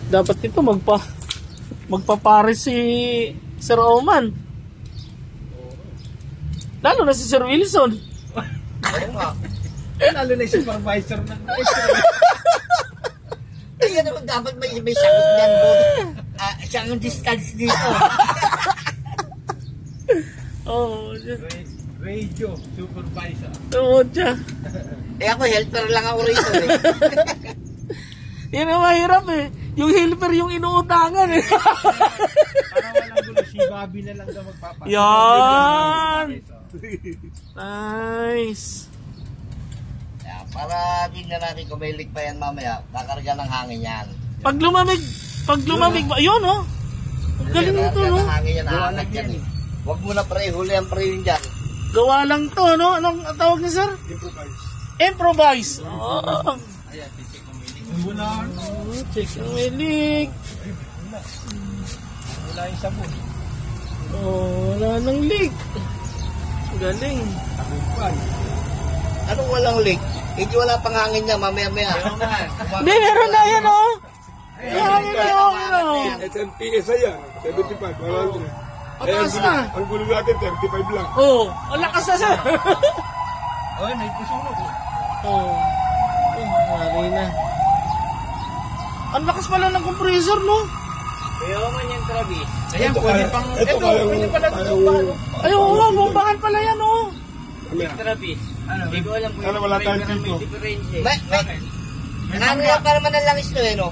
Dapat ito magpapares si Sir Oman. Lalo na si Sir Wilson. Oo nga. Lalo na yung supervisor ng Kaya naman dapat may sagot niyan doon. Siyang distance dito. Oh, radio supervisor. Oo, siya. Ako helper lang ako rito eh. Yan ang mahirap eh. Yung helper yung inuutangan eh. Parang walang gulo, si Bobby na lang daw magpapasok. Yan! Nice! Para din na natin kumilig pa yan mamaya, kakarga ng hangin yan. Pag lumamig, ayun oh! Ang galing nito no? Hangin yan, aangat yan eh. Huwag mo na pre, huli ang pre yun dyan. Gawa lang to, no? Anong tawag niya, sir? Improvise. Oh. Ayan, check ang milig. Wala na. Check ang milig. Wala yung sabon. Oh, wala nang leak. Galing. Tagupan. Anong walang leak? Hindi wala pang hangin niya, mamaya-maya. Hindi, meron na yan, oh. Hangin na yun, oh. SMPS ayan, 75, 100. Mataas na. Ang gulo natin, 35 lang. Oh, ang lakas na, sir. Ay, may pusunog. Oh, mali na. Ang lakas pala ng compressor, no? Kaya man yan, Travis. Ayan, pwede pang... Ito, pwede pala tumbahan. Ay, oo, bombahan pala yan, oh. Travis. Hindi ko alam kung wala tayong dito. Nangyayari pa naman ang langis to eh, no?